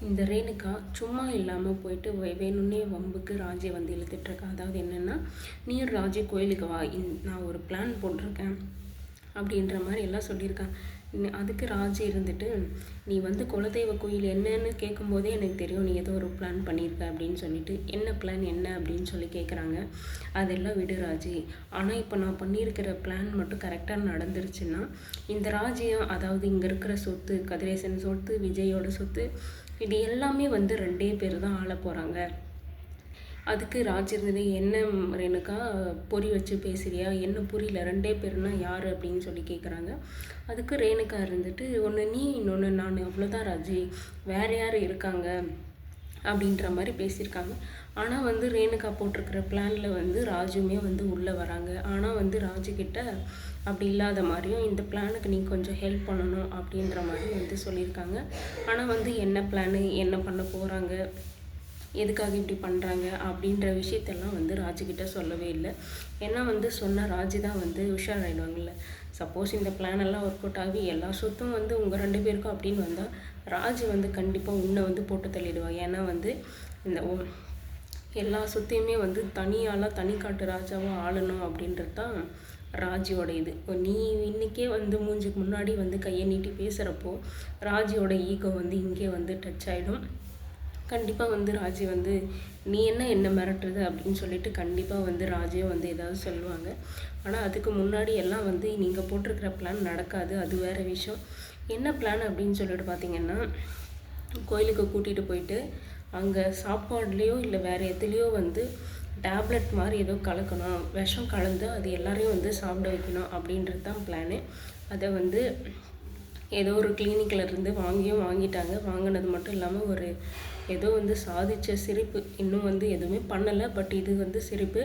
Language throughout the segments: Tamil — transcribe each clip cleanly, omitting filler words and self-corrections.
இந்த ரேணுகா சும்மா இல்லாமல் போயிட்டு வேணும்னே வம்புக்கு ராஜியை வந்து இழுத்துட்ருக்கா. அதாவது என்னென்னா, நீயும் ராஜி கோயிலுக்கு வா, நான் ஒரு பிளான் போட்டிருக்கேன் அப்படின்ற மாதிரி எல்லாம் சொல்லியிருக்காங்க. அதுக்கு ராஜி இருந்துட்டு, நீ வந்து குலதெய்வ கோயில் என்னன்னு கேட்கும்போதே எனக்கு தெரியும் நீ ஏதோ ஒரு பிளான் பண்ணியிருக்க அப்படின்னு சொல்லிட்டு, என்ன பிளான் என்ன அப்படின்னு சொல்லி கேட்குறாங்க. அதெல்லாம் விடு ராஜி, ஆனால் இப்போ நான் பண்ணியிருக்கிற பிளான் மட்டும் கரெக்டாக நடந்துருச்சுன்னா இந்த ராஜ்யம், அதாவது இங்கே இருக்கிற சொத்து, கதிரேசன் சொத்து, விஜயோட சொத்து, இது எல்லாமே வந்து 2 பேர் தான் ஆள போகிறாங்க. அதுக்கு ராஜ் இருந்தது, என்ன ரேணுகா பொறி வச்சு பேசுறியா, என்ன புரியல, 2 பேர்னா யார் அப்படின்னு சொல்லி கேட்குறாங்க. அதுக்கு ரேணுகா இருந்துட்டு, ஒன்று நீ இன்னொன்று நான், அவ்வளோதான் ராஜி, வேறு யார் இருக்காங்க அப்படின்ற மாதிரி பேசியிருக்காங்க. ஆனால் வந்து ரேணுகா போட்டிருக்கிற பிளானில் வந்து ராஜுமே வந்து உள்ளே வராங்க. ஆனால் வந்து ராஜுக்கிட்ட அப்படி இல்லாத மாதிரியும், இந்த பிளானுக்கு நீ கொஞ்சம் ஹெல்ப் பண்ணணும் அப்படின்ற மாதிரி வந்து சொல்லியிருக்காங்க. ஆனால் வந்து என்ன பிளானு, என்ன பண்ண போகிறாங்க, எதுக்காக இப்படி பண்ணுறாங்க அப்படின்ற விஷயத்தெல்லாம் வந்து ராஜுக்கிட்ட சொல்லவே இல்லை. ஏன்னா வந்து சொன்ன ராஜு தான் வந்து உஷாராயிடுவாங்கல்ல. சப்போஸ் இந்த பிளான் எல்லாம் ஒர்க் அவுட் ஆகி எல்லா சொத்தும் வந்து உங்கள் 2 பேருக்கும் அப்படின்னு வந்தால் ராஜு வந்து கண்டிப்பாக உன்னை வந்து போட்டு தள்ளிடுவா. ஏன்னா வந்து இந்த எல்லா சொத்தையுமே வந்து தனியாலாம் தனி காட்டு ராஜாவாக ஆளணும் அப்படின்றது தான் ராஜியோட இது. நீ இன்றைக்கே வந்து மூஞ்சுக்கு முன்னாடி வந்து கையை நீட்டி பேசுகிறப்போ ராஜியோட ஈகோ வந்து இங்கே வந்து டச் ஆகிடும். கண்டிப்பாக வந்து ராஜி வந்து நீ என்ன மிரட்டுறது அப்படின்னு சொல்லிட்டு கண்டிப்பாக வந்து ராஜியும் வந்து ஏதாவது சொல்லுவாங்க. ஆனால் அதுக்கு முன்னாடி எல்லாம் வந்து நீங்கள் போட்டிருக்கிற பிளான் நடக்காது. அது வேறு விஷயம். என்ன பிளான் அப்படின்னு சொல்லிட்டு பார்த்தீங்கன்னா, கோயிலுக்கு கூட்டிகிட்டு போயிட்டு அங்கே சாப்பாடுலேயோ இல்லை வேறு எதுலேயோ வந்து டேப்லெட் மாதிரி ஏதோ கலக்கணும், விஷம் கலந்து அது எல்லாரையும் வந்து சாப்பிட வைக்கணும் அப்படின்றது தான் பிளானு. அதை வந்து ஏதோ ஒரு கிளினிக்கில் இருந்து வாங்கிட்டாங்க. வாங்கினது மட்டும் இல்லாமல் ஒரு ஏதோ வந்து சாதித்த சிரிப்பு, இன்னும் வந்து எதுவுமே பண்ணலை, பட் இது வந்து சிரிப்பு.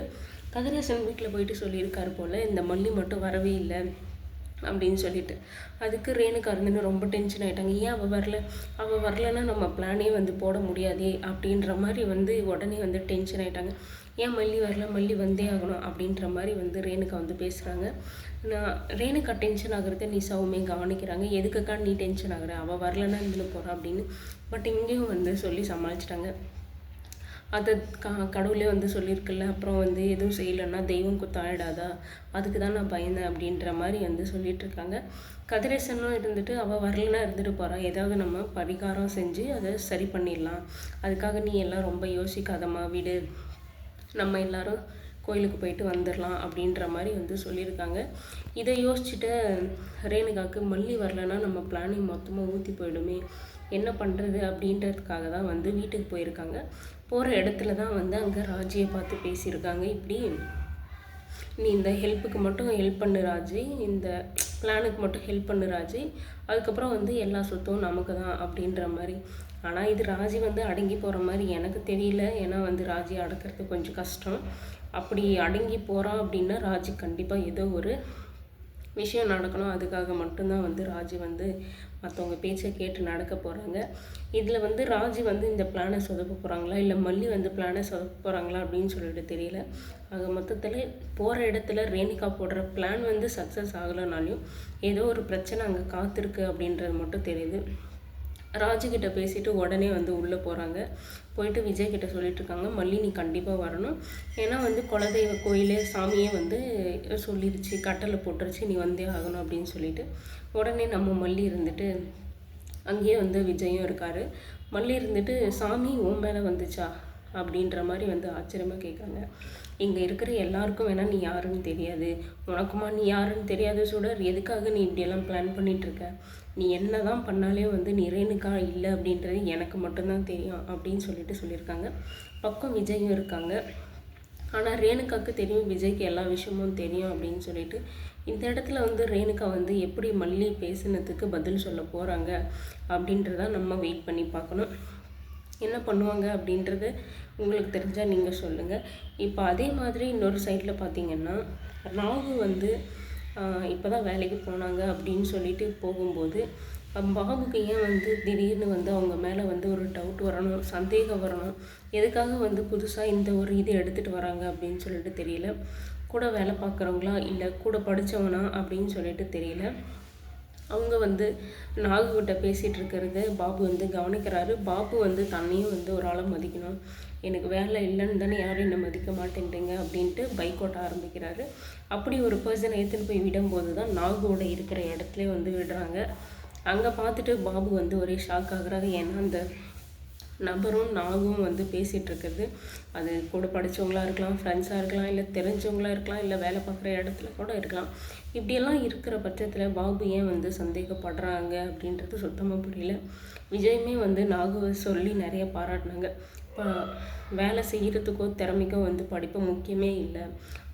கதிரேசன் வீட்டில் போயிட்டு சொல்லியிருக்காரு போல், இந்த மல்லி மட்டும் வரவே இல்லை அப்படின்னு சொல்லிட்டு. அதுக்கு ரேணுகா இருந்துன்னு ரொம்ப டென்ஷன் ஆகிட்டாங்க. ஏன் அவள் வரலன்னா நம்ம பிளானே வந்து போட முடியாதே அப்படின்ற மாதிரி வந்து உடனே வந்து டென்ஷன் ஆகிட்டாங்க. ஏன் மல்லி வந்தே ஆகணும் அப்படின்ற மாதிரி வந்து ரேணுகா வந்து பேசுகிறாங்க. நான் ரேணுகா டென்ஷன் ஆகுறத நிஷாவுமே கவனிக்கிறாங்க. எதுக்குக்கா நீ டென்ஷன் ஆகுற, அவள் வரலன்னா இருந்துன்னு போகிறா அப்படின்னு. பட் இங்கேயும் வந்து சொல்லி சமாளிச்சிட்டாங்க. அதை கடவுளே வந்து சொல்லியிருக்குல்ல, அப்புறம் வந்து எதுவும் செய்யலைன்னா தெய்வம் குத்தாயிடாதா, அதுக்கு தான் நான் பயந்தேன் அப்படின்ற மாதிரி வந்து சொல்லிகிட்ருக்காங்க. கதிரேசனும் இருந்துட்டு அவள் வரலன்னா இருந்துட்டு போகிறா, ஏதாவது நம்ம பரிகாரம் செஞ்சு அதை சரி பண்ணிடலாம், அதுக்காக நீ எல்லாம் ரொம்ப யோசிக்காதம்மா, விடு, நம்ம எல்லோரும் கோயிலுக்கு போயிட்டு வந்துடலாம் அப்படின்ற மாதிரி வந்து சொல்லியிருக்காங்க. இதை யோசிச்சுட்டு ரேணுகாவுக்கு மல்லி வரலன்னா நம்ம பிளானிங் மொத்தமாக ஊற்றி போயிடுமே, என்ன பண்ணுறது அப்படின்றதுக்காக தான் வந்து வீட்டுக்கு போயிருக்காங்க. போகிற இடத்துல தான் வந்து அங்கே ராஜியை பார்த்து பேசியிருக்காங்க. இப்படி நீ இந்த ஹெல்ப்புக்கு மட்டும் ஹெல்ப் பண்ணு ராஜி, இந்த பிளானுக்கு மட்டும் ஹெல்ப் பண்ணு ராஜி, அதுக்கப்புறம் வந்து எல்லா சொத்தும் நமக்கு தான் அப்படின்ற மாதிரி. ஆனால் இது ராஜி வந்து அடங்கி போகிற மாதிரி எனக்கு தெரியல. ஏன்னா வந்து ராஜி அடக்கிறது கொஞ்சம் கஷ்டம். அப்படி அடங்கி போகிறான் அப்படின்னா ராஜி கண்டிப்பாக ஏதோ ஒரு விஷயம் நடக்கணும். அதுக்காக மட்டும்தான் வந்து ராஜி வந்து மற்றவங்க பேச்சை கேட்டு நடக்க போகிறாங்க. இதில் வந்து ராஜி வந்து இந்த பிளானை சொதப்ப போகிறாங்களா, இல்லை மல்லி வந்து பிளானை சொதப்ப போகிறாங்களா அப்படின்னு சொல்லிட்டு தெரியல. ஆக மொத்தத்தில் போகிற இடத்துல ரேணுகா போடுற பிளான் வந்து சக்ஸஸ் ஆகலைனாலையும் ஏதோ ஒரு பிரச்சனை அங்கே காத்திருக்கு அப்படின்றது மட்டும் தெரியுது. ராஜுக்கிட்ட பேசிட்டு உடனே வந்து உள்ளே போகிறாங்க. போயிட்டு விஜய்கிட்ட சொல்லிட்டுருக்காங்க, மல்லி நீ கண்டிப்பாக வரணும், ஏன்னா வந்து குலதெய்வ கோயிலே சாமியே வந்து சொல்லிடுச்சு, கட்டளை போட்டுருச்சு, நீ வந்தே ஆகணும் அப்படின்னு சொல்லிட்டு உடனே நம்ம மல்லி இருந்துட்டு அங்கேயே வந்து விஜயும் இருக்கார். மல்லி இருந்துட்டு, சாமி உன் மேலே வந்துச்சா அப்படின்ற மாதிரி வந்து ஆச்சரியமாக கேட்குறாங்க. இங்கே இருக்கிற எல்லாருக்கும் வேணால் நீ யாருன்னு தெரியாது, உனக்குமா நீ யாருன்னு தெரியாது சுடர், எதுக்காக நீ இப்படியெல்லாம் பிளான் பண்ணிகிட்ருக்க, நீ என்ன தான் பண்ணாலே வந்து நீ ரேணுகா இல்லை அப்படின்றது எனக்கு மட்டும்தான் தெரியும் அப்படின்னு சொல்லியிருக்காங்க. பக்கம் விஜயும் இருக்காங்க. ஆனால் ரேணுகாவுக்கு தெரியும் விஜய்க்கு எல்லா விஷயமும் தெரியும் அப்படின்னு சொல்லிட்டு இந்த இடத்துல வந்து ரேணுகா வந்து எப்படி மல்லி பேசினதுக்கு பதில் சொல்ல போகிறாங்க அப்படின்றத நம்ம வெயிட் பண்ணி பார்க்கணும். என்ன பண்ணுவாங்க அப்படின்றது உங்களுக்கு தெரிஞ்சால் நீங்கள் சொல்லுங்கள். இப்போ அதே மாதிரி இன்னொரு சைடில் பார்த்தீங்கன்னா, ராகு வந்து இப்போ தான் வேலைக்கு போனாங்க அப்படின்னு சொல்லிட்டு போகும்போது பாபுக்கு ஏன் வந்து திடீர்னு வந்து அவங்க மேலே வந்து ஒரு டவுட் வரணும், சந்தேகம் வரணும், எதுக்காக வந்து புதுசாக இந்த ஒரு இது எடுத்துகிட்டு வராங்க அப்படின்னு சொல்லிட்டு தெரியல. கூட வேலை பார்க்குறவங்களா இல்லை கூட படித்தவனா அப்படின்னு சொல்லிட்டு தெரியல. அவங்க வந்து நாகுகிட்ட பேசிகிட்டு இருக்கிறது பாபு வந்து கவனிக்கிறாரு. பாபு வந்து தன்னையும் வந்து ஒரு ஆளை மதிக்கணும், எனக்கு வேலை இல்லைன்னு தானே யாரும் என்னை மதிக்க மாட்டேன்றீங்க அப்படின்ட்டு பைக் ஓட்ட ஆரம்பிக்கிறாரு. அப்படி ஒரு பர்சனை எடுத்துன்னு போய் விடும்போது தான் நாகுவோட இருக்கிற இடத்துல வந்து விடுறாங்க. அங்கே பார்த்துட்டு பாபு வந்து ஒரே ஷாக் ஆகுறாரு. ஏன்னா அந்த நபரும் நாகும் வந்து பேசிகிட்டு இருக்கிறது, அது கூட படித்தவங்களாக இருக்கலாம், ஃப்ரெண்ட்ஸாக இருக்கலாம், இல்லை தெரிஞ்சவங்களாக இருக்கலாம், இல்லை வேலை பார்க்குற இடத்துல கூட இருக்கலாம். இப்படியெல்லாம் இருக்கிற பட்சத்தில் பாபு ஏன் வந்து சந்தேகப்படுறாங்க அப்படின்றது சுத்தமாக புரியல. விஜயுமே வந்து நாகுவை சொல்லி நிறைய பாராட்டினாங்க. இப்போ வேலை செய்கிறதுக்கோ திறமைக்கோ வந்து படிப்பு முக்கியமே இல்லை,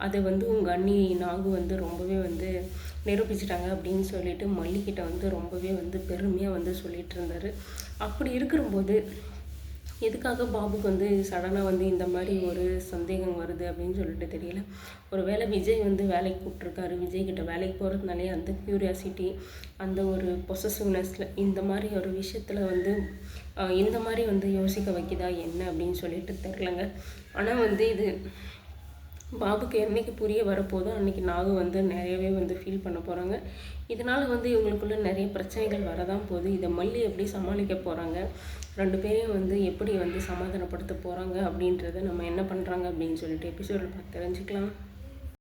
அதை வந்து உங்கள் அண்ணி நாகு வந்து ரொம்பவே வந்து நிரூபிச்சிட்டாங்க அப்படின்னு சொல்லிட்டு மல்லிகிட்ட வந்து ரொம்பவே வந்து பெருமையாக வந்து சொல்லிகிட்டு இருந்தார். அப்படி இருக்கிறபோது எதுக்காக பாபுக்கு வந்து சடனாக வந்து இந்த மாதிரி ஒரு சந்தேகம் வருது அப்படின்னு சொல்லிட்டு தெரியல. ஒரு வேளை விஜய் வந்து வேலைக்கு கூப்பிட்ருக்காரு, விஜய்கிட்ட வேலைக்கு போகிறதுனாலே அந்த க்யூரியாசிட்டி, அந்த ஒரு பொசசிவ்னஸில் இந்த மாதிரி ஒரு விஷயத்தில் வந்து இந்த மாதிரி வந்து யோசிக்க வைக்குதா என்ன அப்படின்னு சொல்லிட்டு தெரிலங்க. ஆனால் வந்து இது பாபுக்கு என்றைக்கு புரிய வரப்போதோ அன்றைக்கி நாகு வந்து நிறையவே வந்து ஃபீல் பண்ண போகிறாங்க. இதனால் வந்து இவங்களுக்குள்ள நிறைய பிரச்சனைகள் வரதான் போகுது. இதை மல்லி எப்படி சமாளிக்க போகிறாங்க, 2 பேரையும் வந்து எப்படி வந்து சமாதானப்படுத்த போகிறாங்க அப்படின்றத நம்ம என்ன பண்ணுறாங்க அப்படின்னு சொல்லிட்டு எபிசோடில் பார்த்து தெரிஞ்சுக்கலாம்.